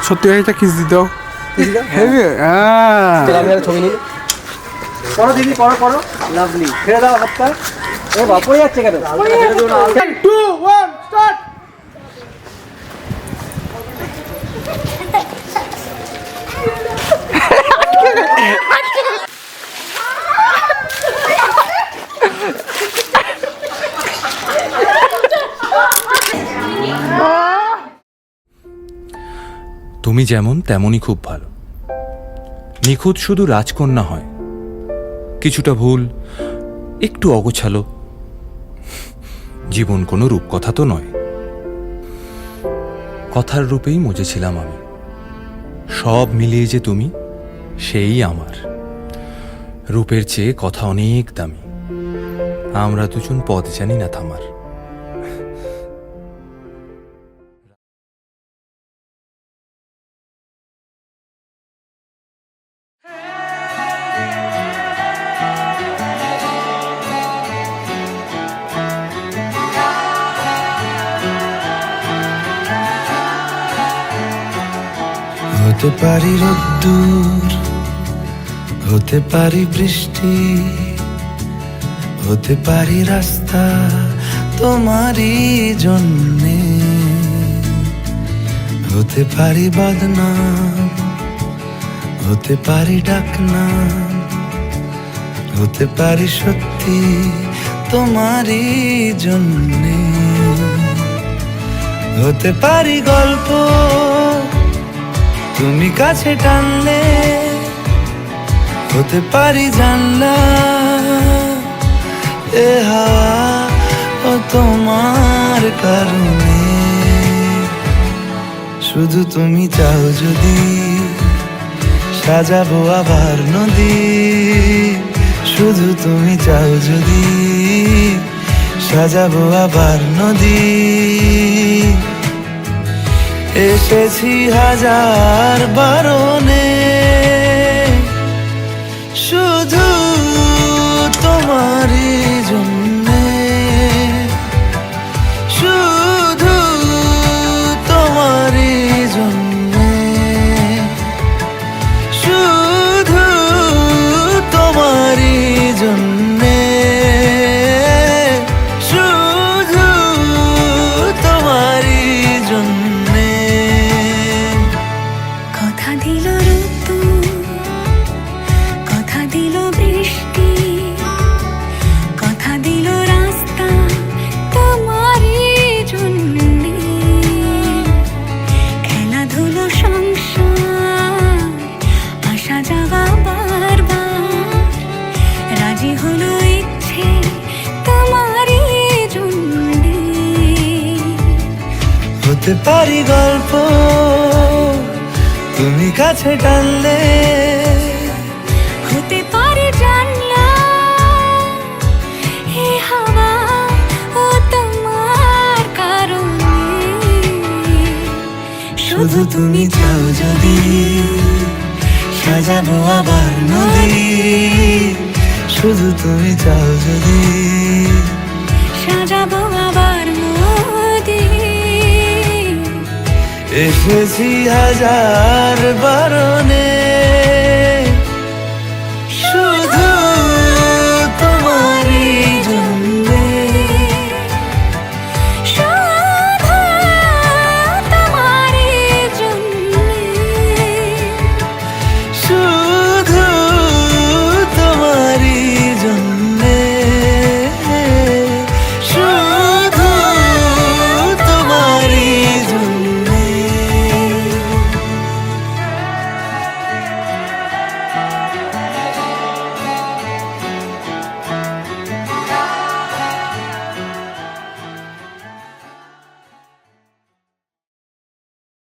সত্যি এটা কিস দিত ছবি নিন করো দিদি করো করো লাভলি ছেড়ে দাও হাতটা ও বাবা পড়ে যাচ্ছে কেন 2 1 স্টার্ট তুমি যেমন তেমনই খুব ভালো। নিখুঁত শুধু রাজকন্যা হয়, কিছুটা ভুল, একটু অগোছালো। জীবন কোনো রূপকথা তো নয়। কথার রূপেই মজেছিলাম আমি। সব মিলিয়ে যে তুমি, সেই আমার। রূপের চেয়ে কথা অনেক দামি। আমরা দুজন পথ জানি না থামার। হতে পারি রোদ্দুর, হতে পারি বৃষ্টি, হতে পারি রাস্তা তোমারই জন্যে, হতে পারি বদনাম, হতে পারি ডাকনাম, হতে পারি সত্যি তোমারই জন্যে, হতে পারি গল্প তুমি কাছে টানলে, হতে পারি জানলা এ হাওয়া ও তোমার কারণে। শুধু তুমি চাও যদি সাজাবো আবার নদী, শুধু তুমি চাও যদি সাজাবো আবার নদী। এসেছি হাজার বারণে শুধু তোমারই জন্যে, শুধু তোমারই জন্যে, শুধু তোমারই জন্যে, শুধু তোমারই জন্যে। কথা দিল ঋতু, কথা দিল বৃষ্টি, কথা দিল রাস্তা তোমারই জন্যে, খেলাধুলো সংসার আসা যাওয়া বারবার, রাজি হলো ইচ্ছে তোমারই জন্যে। হতে পারি গল্প তুমি কাছে টানলে, হতে পারে জানলা এ হাওয়া ও তোমার কারণে। শুধু তুমি চাও যদি সাজাবো আবার নদী, শুধু তুমি চাও যদি সাজাবো আবার নদী। এসেছি হাজার বারণে